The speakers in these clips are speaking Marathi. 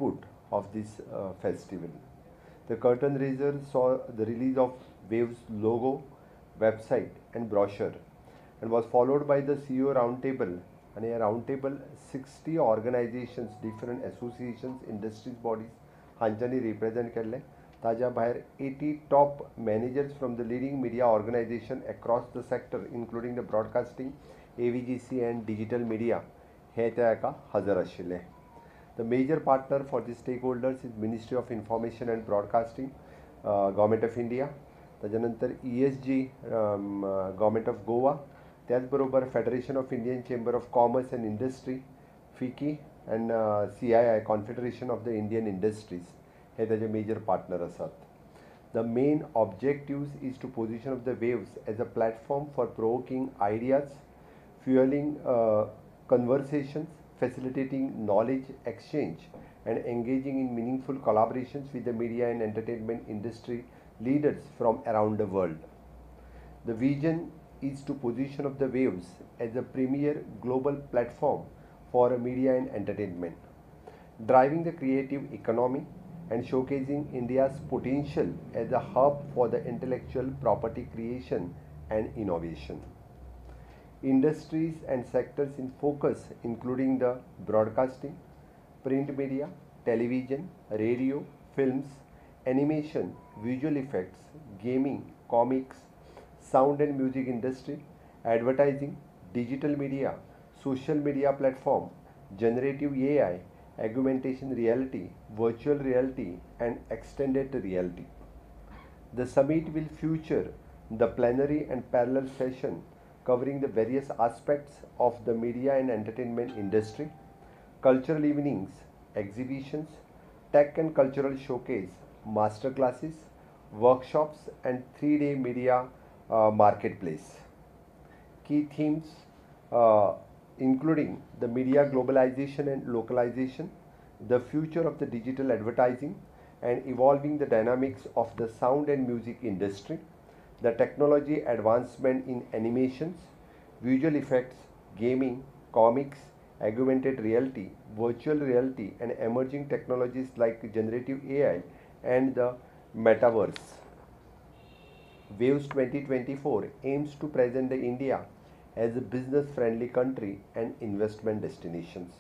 output of this festival. The curtain raiser saw the release of Waves logo, website, and brochure, and was followed by the CEO roundtable. And a roundtable 60 organizations, different associations, industries bodies हांच्यानी represent केले. ताज्या भायर 80 top managers from the leading media organization across the sector, including the broadcasting, AVGC and digital media, हे त्या एका हजर आशिल्ले. The major partner for the stakeholders is Ministry of Information and Broadcasting, Government of India. त्याच्यानंतर ESG, Government of Goa. त्याचबरोबर Federation of Indian Chamber of Commerce and Industry, FICCI, and CII, Confederation of the Indian Industries. हे त्याचे major partner असतात. The main objectives is to position of the Waves as a platform for provoking ideas, fueling conversations, facilitating knowledge exchange, and engaging in meaningful collaborations with the media and entertainment industry leaders from around the world. The vision is to position of the Waves as a premier global platform for media and entertainment, driving the creative economy and showcasing India's potential as a hub for the intellectual property creation and innovation. Industries and sectors in focus including the broadcasting, print media, television, radio, films, animation, visual effects, gaming, comics, sound and music industry, advertising, digital media, social media platform, generative AI, augmentation reality, virtual reality, and extended reality. The summit will feature the plenary and parallel session covering the various aspects of the media and entertainment industry, cultural evenings, exhibitions, tech and cultural showcase, master classes, workshops, and 3-day media marketplace. Key themes including the media globalization and localization, the future of the digital advertising, and evolving the dynamics of the sound and music industry, the technology advancement in animations, visual effects, gaming, comics, augmented reality, virtual reality, and emerging technologies like generative AI and the metaverse. Waves 2024 aims to present the India as a business-friendly country and investment destinations,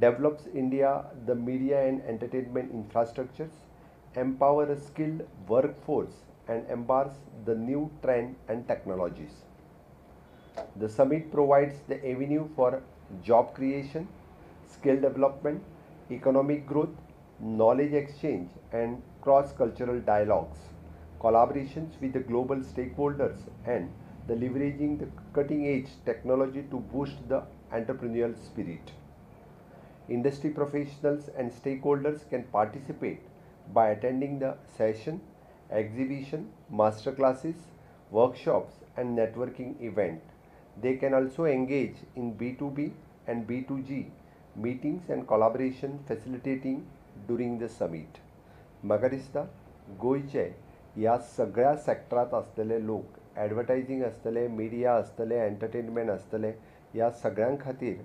develops India the media and entertainment infrastructures, empower a skilled workforce, and embrace the new trend and technologies. The summit provides the avenue for job creation, skill development, economic growth, knowledge exchange, and cross-cultural dialogues, collaborations with the global stakeholders, and the leveraging the cutting-edge technology to boost the entrepreneurial spirit. Industry professionals and stakeholders can participate by attending the session, exhibition, master classes, workshops, and networking event. They can also engage in B2B and B2G meetings and collaboration facilitating during the summit. म्हाका दिसता गोंयचे ह्या सगळ्या सेक्टरांत आसलेले लोक, ॲडवर्टायझींग आसतले, मिडिया आसतले, एंटरटेनमेंट आसतले, ह्या सगळ्यां खातीर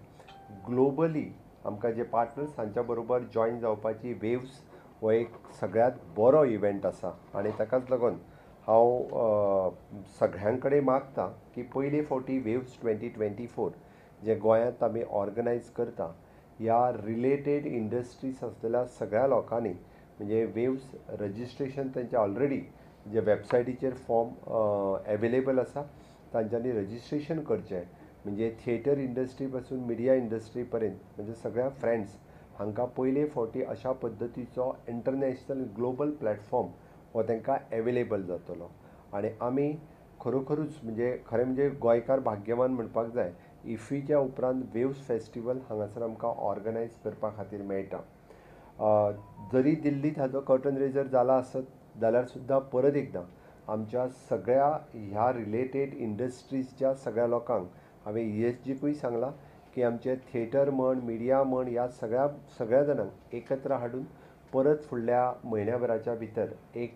ग्लोबली आमकां जे पार्टनर्स हांच्या बरोबर जॉयन जावपाची वेव्स हो एक सगळ्यात बरो इव्हेंट आसा. आनी ताकाच लागून हांव सगळ्यां कडेन मागता की पयले फावटी वेव्स 2024 जे गोंयांत आमी ऑर्गनायज करता, ह्या रिलेटेड इंडस्ट्रीज आसलेल्या सगळ्या लोकांनी म्हणजे वेव्स रजिस्ट्रेशन त्यांचे ऑलरेडी जे वेबसायटीचेर फॉर्म अवेलेबल आसा तांच्यांनी रजिस्ट्रेशन करचें. म्हणजे थिएटर इंडस्ट्री पासून मिडिया इंडस्ट्री पर्यंत म्हणजे सगळ्या फ्रेंड्स हांकां पयले फावटी अशा पद्दतीचो इंटरनॅशनल ग्लोबल प्लॅटफॉर्म हो तांकां अवेलेबल जातलो. आनी आमी खरोखरूच म्हणजे खरें म्हणजे गोंयकार भाग्यवान म्हणपाक जाय. इफ्फीच्या उपरांत वेव्स फेस्टिवल हांगासर आमकां ऑर्गनायज करपा खातीर मेळटा. जरी दिल्लीत हाजो कर्टन रेजर जाला आसत जाल्यार सुद्दां परत एकदां आमच्या सगळ्या ह्या रिलेटेड इंडस्ट्रीजच्या सगळ्या लोकांक हांवें ESGकूय सांगलां की आमचे थिएटर म्हण, मिडिया म्हण, ह्या सगळ्या जाणांक एकत्र हाडून परत फुडल्या म्हयन्याभराच्या भितर एक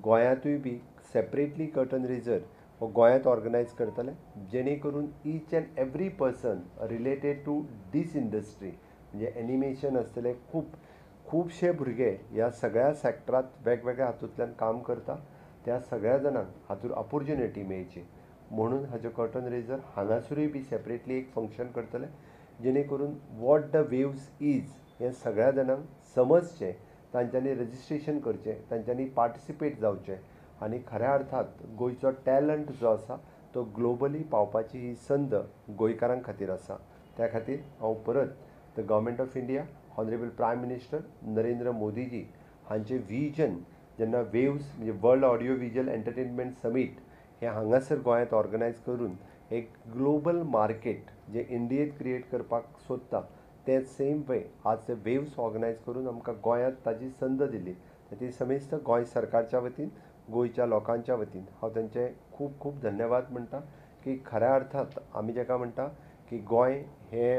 गोंयांतूय बी सेपरेटली कर्टन रेजर हो गोंयांत ऑर्गनायज करतले, जेणे करून each and every person related to this industry म्हणजे एनिमेशन आसतलें, खूब खूबशे भुरगे ह्या सगळ्या सॅक्टरांत वेगवेगळ्या हातूंतल्यान काम करता त्या सगळ्या जाणांक हातूंत ऑपॉर्च्युनिटी मेळची म्हणून हाजो कर्टन रेजर हांगासरूय बी सेपरेटली एक फंक्शन करतले जेणे करून वॉट द वेव्स इज हें सगळ्या जाणांक समजचें तांच्यांनी रजिस्ट्रेशन करचें तांच्यांनी पार्टिसिपेट जावचें आनी खऱ्या अर्थांत गोंयचो टॅलंट जो आसा तो ग्लोबली पावपाची ही संद गोंयकारां खातीर आसा त्या खातीर हांव परत the government of India honourable prime minister Narendra Modiji हांचे विजन जेन्ना वेव्स म्हणजे world audio visual entertainment summit हे हांगासर गोंयांत ऑर्गनायज करून एक ग्लोबल मार्केट जे इंडियेंत क्रिएट करपाक सोदता ते सेम वे आज ते वेव्स ऑर्गनायज करून आमकां गोंयांत ताची संद दिली ती समेस्त गोंय सरकारच्या वतीन गोंयच्या लोकांच्या वतीन हांव तांचे खूब खूब धन्यवाद म्हणटा की खऱ्या अर्थांत आमी जेका म्हणटा की गोंय हे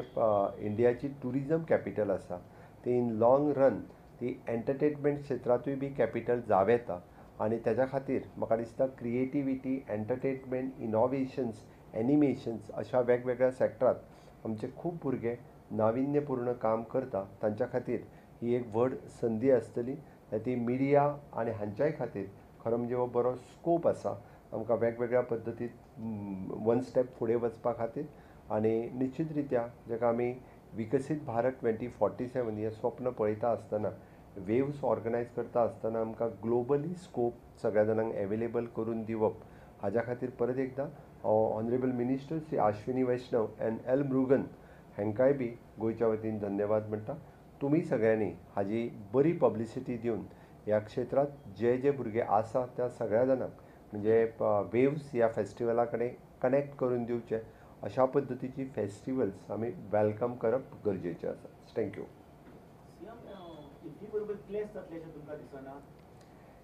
इंडियाची टुरिजम कॅपिटल आसा ती इन लाँग रन ती एंटरटेनमेंट क्षेत्रांतूय बी कॅपिटल जाव येता आनी तेज्या खातीर म्हाका दिसता क्रिएटिविटी एंटरटेनमेंट इनोव्हेशन्स एनिमेशन्स अशा वेगवेगळ्या सॅक्टरांत आमचे खूब भुरगे नाविन्यपूर्ण काम करता तांच्या खातीर ही एक व्हड संदी आसतली ती मिडिया आनी हांच्याय खातीर खरो म्हणजे हो बरो स्कोप आसा आमकां वेगवेगळ्या पद्दतीन वन स्टेप फुडें वचपा खातीर आनी निश्चित रित्या जेका आमी विकसीत भारत 2047 हें स्वप्न पळयता आसतना वेव्स ऑर्गनायज करता आसतना आमकां ग्लोबली स्कोप सगळ्या जाणांक एवेलेबल करून दिवप हाज्या खातीर परत एकदां हांव ऑनरेबल मिनिस्टर श्री अश्विनी वैष्णव एन एल मुरुगन हांकांय बी गोंयच्या वतीन धन्यवाद म्हणटा तुमी सगळ्यांनी हाजी बरी पब्लिसिटी दिवन ह्या क्षेत्रांत जे जे भुरगे आसा त्या सगळ्या जाणांक म्हणजे वेव्स ह्या फेस्टिवला कडेन कनेक्ट करून दिवचे अशा पद्दतीची फेस्टिवल्स आमी वेलकम करप गरजेचें आसा thank you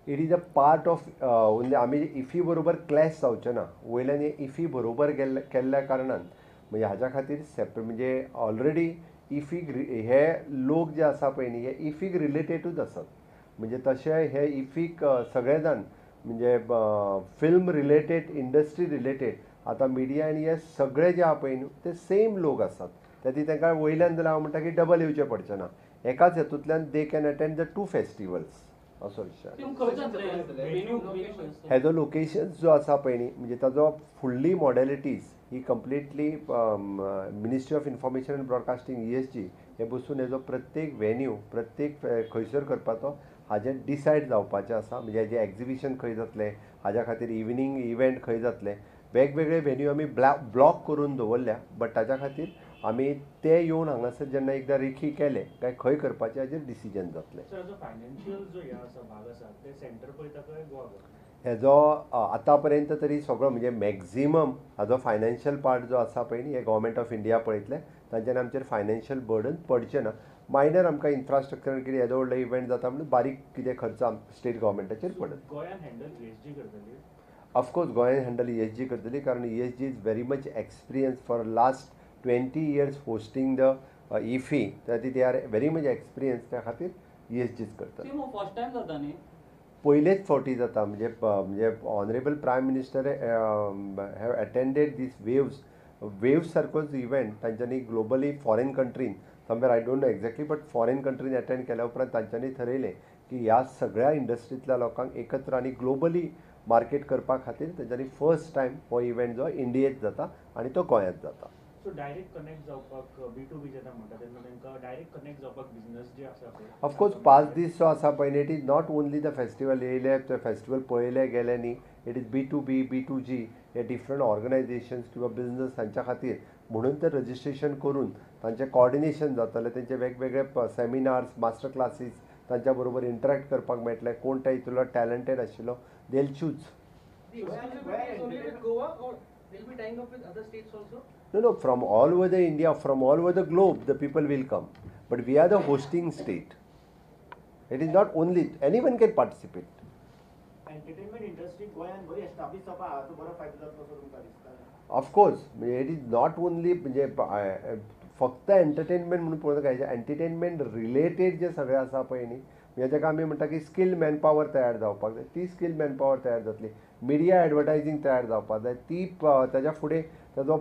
it is a part of म्हणजे आमी इफी बरोबर क्लॅश जावचे ना वयल्यान हे इफी बरोबर केल्ल्या कारणान म्हणजे हाज्या खातीर सेपरेट म्हणजे ऑलरेडी इफीक हे लोक जे आसा पळय न्ही हे इफीक रिलेटेडूच आसात म्हणजे तशें हे इफीक सगळे जाण म्हणजे फिल्म रिलेटेड इंडस्ट्री रिलेटेड आतां मिडिया आनी हे सगळे जे आहा पळय न्हू ते सेम लोक आसात त्या तांकां वयल्यान जाल्यार हांव म्हणटा की डबल येवचें पडचें ना एकाच हेतूंतल्यान they can attend the two festivals असो विशय हेजो लोकेशन्स जो आसा पळय न्ही म्हणजे ताजो फुडली मॉडेलिटीज ही completely Ministry of Information and Broadcasting ESG हे बसून हेजो प्रत्येक वेन्यू प्रत्येक खंयसर करपाचो हाजें डिसायड जावपाचें आसा म्हणजे हेजें एक्झिबिशन खंय जातलें हाज्या खातीर इवनिंग इव्हेंट खंय जातले वेगवेगळे वेन्यू आमी ब्लॉक करून दवरल्या बट ताच्या खातीर आमी ते येवन हांगासर जेन्ना एकदां रेखी केले काय खंय करपाचें हाजेर डिसिजन जातलें हेजो आतां पर्यंत तरी सगळो म्हणजे मॅक्झिमम हाजो फायनान्शियल पार्ट जो आसा पळय न्ही हे गव्हर्मेंट ऑफ इंडिया पळयतले तांच्यान आमचेर फायनान्शियल बर्डन पडचें ना मायनर आमकां इन्फ्रास्ट्रक्चर कितें येदो व्हडलो इव्हेंट जाता म्हणून बारीक कितें खर्च स्टेट गव्हर्मेंटाचेर पडत ऑफकोर्स गोंयान हँडल ESG करतली कारण ESG is very much experience for last 20 years hosting the IFFI they are very much experience त्या खातीर ESGच करतात पयलेच फावटी जाता म्हणजे honourable prime minister have attended this वेव्स सारकोच इव्हेंट तांच्यांनी ग्लोबली फॉरेन कंट्रीन somewhere I don't know exactly but foreign कंट्रीन अटेंड केल्या उपरांत तांच्यांनी ठरयलें की ह्या सगळ्या इंडस्ट्रींतल्या लोकांक एकत्र आनी ग्लोबली मार्केट करपा खातीर तांच्यांनी फर्स्ट टायम हो इव्हेंट जो इंडियेंत जाता आनी तो गोंयांत जाता सो डायरेक्ट कनेक्ट जावपाक B2B जेन्ना म्हणटा तेन्ना तांकां डायरेक्ट कनेक्ट जावपाक बिझनस जे आसा पळय ऑफकोर्स 5 दीस जो आसा पळय न्ही it is not only the festival येयले ते फेस्टिवल पळयले गेले न्ही इट इज B2B B2G हे डिफरंट ऑर्गनायजेशन्स किंवा बिझनस हांच्या खातीर म्हणून ते रजिस्ट्रेशन करून तांचें कॉर्डिनेशन जातलें तेंचे वेगवेगळे सेमिनार्स मास्टर क्लासीस तांच्या बरोबर इंटरॅक्ट करपाक मेळटलें कोण त्या हितूंतलो टॅलंटेड आशिल्लो they will choose No, from all over the India, from all over the globe, the people will come. But we are the hosting state. It is not only, anyone can participate. Entertainment industry गोंयान बरी एस्टॅब्लिश जावपा हाचो बरो फायदो जातलो असो तुमकां दिसता? Of course, it is not only म्हणजे फक्त एंटरटेनमेंट म्हणून पळोवंक जाय एंटरटेनमेंट रिलेटेड जे सगळें आसा पळय न्ही म्हणजे ताका आमी म्हणटा की स्किल मॅनपावर तयार जावपाक जाय ती स्किल मॅनपावर तयार जातली मिडिया एडवर्टायझींग तयार जावपाक जाय ती ताच्या फुडें ताजो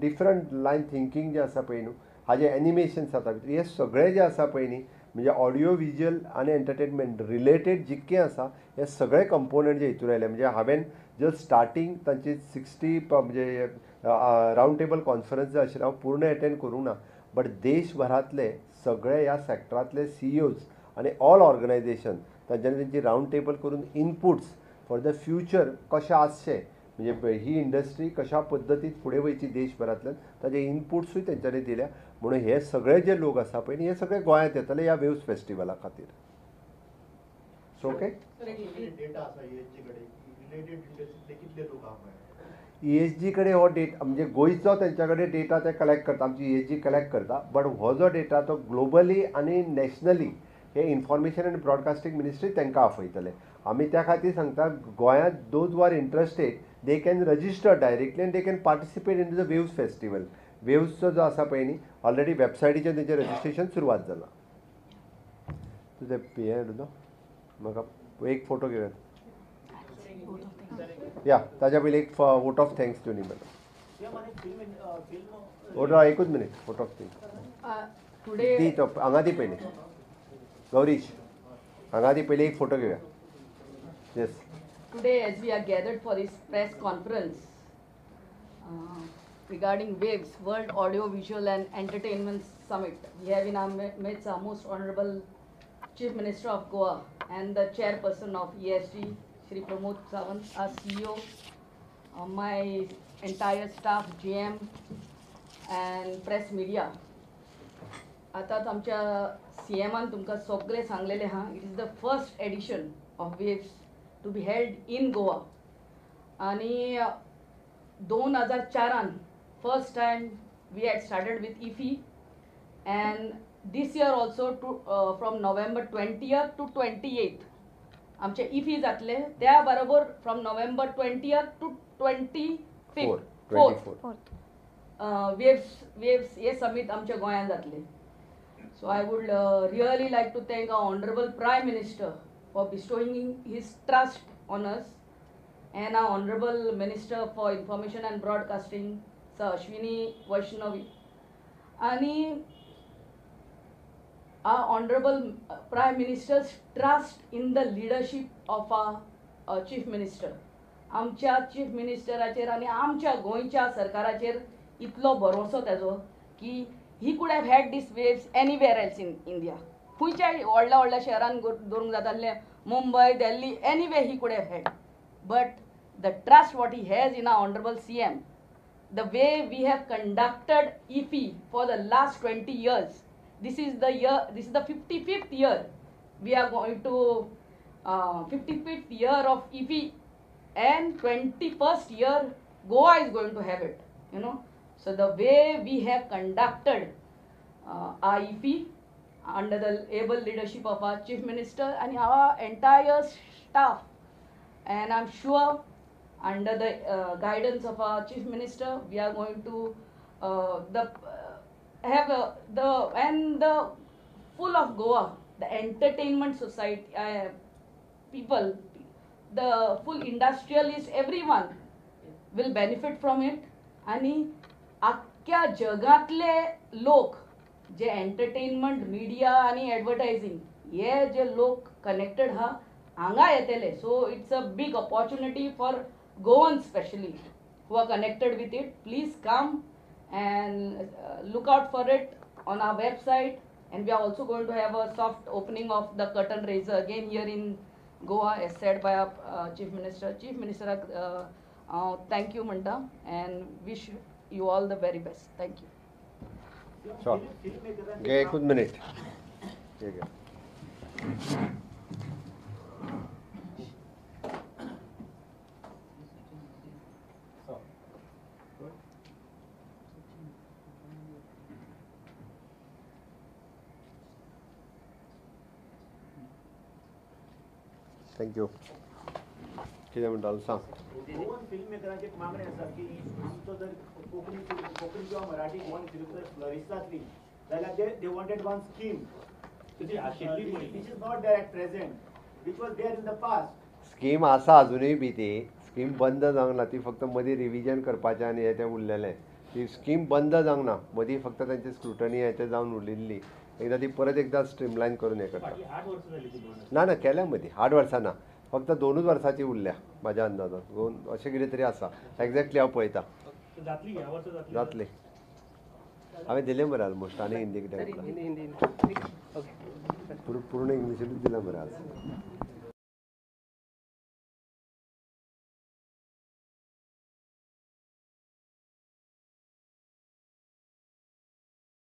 डिफरंट लायन थिंकींग जें आसा पळय न्हू हाजे एनिमेशन्स जाता हे सगळे जे आसा पळय न्ही म्हणजे ऑडिओ विज्युअल आनी एंटरटेनमेंट रिलेटेड जितकें आसा हे सगळे कंपोनंट जे हितून आयले. म्हणजे हांवें जस्ट स्टार्टींग तांची 60 म्हणजे रावंड टेबल कॉन्फरन्स जे आशिल्ले हांव पूर्ण अटेंड करूंक ना, बट देशभरांतले सगळे ह्या सेक्टरांतले CEOज आनी ऑल ऑर्गनायझेशन तांच्यांनी तेंची रावंड टेबल करून इनपुट्स फॉर द फ्युचर कशें आसचें, म्हणजे ही इंडस्ट्री कशा पद्दतीन फुडें वयची देशभरांतल्यान ताजे इनपुट्सूय तेंच्यांनी दिल्या. म्हणून हे सगळे जे लोक आसा पळय हे सगळे गोंयांत येतले ह्या वेव्स फेस्टिवला खातीर. सो ओके ESG कडेन हो डेटा म्हणजे गोंयचो तेंच्या कडेन डेटा ते कलेक्ट करता, आमची ESG कलेक्ट करता, बट हो जो डेटा तो ग्लोबली आनी नॅशनली हे इन्फॉर्मेशन आनी ब्रॉडकास्टींग मिनिस्ट्री तांकां आपयतले. आमी त्या खातीर सांगता गोंयांत those who are interested they can register directly and they can participate in the वेव्स फेस्टिवल. वेव्सचो जो आसा पळय न्ही ऑलरेडी वेबसायटीचेर तेंचें रजिस्ट्रेशन सुरवात जालां. तुजें हें न्हू म्हाका एक फोटो घेयात. या ताज्या पयलीं एक वोट ऑफ थँक्स दिवनी मला. एकूच मिनीट वोट ऑफ थँक्स दी तो हांगा दी पयलीं. गौरीश हांगा दी पयलीं एक फोटो घेवया. Yes. Today, as we are gathered for this press conference regarding WAVES, World Audio Visual and Entertainment Summit, we have in our midst our most honorable Chief Minister of Goa and the chairperson of ESG, Shri Pramod Sawant, our CEO, my entire staff, GM and press media. आतांच आमच्या CMan तुमकां सगळे सांगलेले आहा. It is the first edition of WAVES to be held in Goa. आणि 2004 first time we had started with IFFI, and this year also from November 20th to 28th आमचे IFFI जातले. त्या बरोबर from November 20th to 24th waves हे समिट आमच्या गोंयांत जातले. So I would really like to thank our Honorable Prime Minister for bestowing his trust on us, and our Honorable Minister for Information and Broadcasting, Sir Ashwini Vaishnavi, and our Honorable Prime Minister's trust in the leadership of our Chief Minister. आमच्या चीफ मिनिस्टराचेर आनी आमच्या गोंयच्या सरकाराचेर इतलो भरोसो तेजो की he could have had these waves anywhere else in India. खंयच्याय व्हडल्या व्हडल्या शहरान दवरूंक जाताले, Mumbai, Delhi, anywhere he could have had. But the trust what he has in our honorable CM, the way we have conducted IFFI for the last 20 years, this is the 55th year. We are going to 55th year of IFFI, and 21st year Goa is going to have it, you know. So the way we have conducted our IFFI under the able leadership of our Chief Minister and our entire staff, and I'm sure under the guidance of our Chief Minister, we are going to have the full of Goa, the entertainment society people, the full industrialists, everyone will benefit from it. आणि आख्या जगातले लोक जे एंटरटेनमेंट, मिडिया आणि एडवर्टायझिंग हे जे लोक कनेक्टेड हा हांगा येतले. So it's a big opportunity for Goan specially who are connected with it. Please come and look out for it on our website, and we are also going to have a soft opening of the curtain raiser again here in Goa, as said by our Chief Minister. Chief Minister, thank you Manta, and wish you all the very best. Thank you. Sure. Okay, एक minute. Thank you. कितें म्हणटालो सांग. गोवन फिल्म मेकरांचे एक मागणी आसा की आमचो जर कोंकणी किंवा मराठी गोवन फिल्म जर फ्लरिश जातली जाल्यार they wanted one scheme which is not there at present, which was there in the past. Scheme आसा अजुनूय बी ती स्कीम बंद जावंक ना. ती फक्त मदीं रिविजन करपाचें आनी हें तें उरलेलें. ती स्कीम बंद जावंक ना. मदीं फक्त तांची स्क्रुटनी हें तें जावन उरिल्ली. एकदा ती परत एकदा स्ट्रीमलाईन करून हे करता. फाटली 8 वर्ष झाली ती दोन. ना ना केल्या मदीं 8 वर्सां ना, फक्त 2च वर्सांची उरल्या म्हाज्या अंदाजान. 2 अशें कितें तरी आसा, एक्झॅक्टली हांव पळयतां. जातली ह्या वर्सा जातली. जातले हांवें दिलें मरे ऑलमोस्ट. आनी हिंदी कितें हिंदी ओके पूर्ण इंग्लिशींतूच दिलां मरे आज.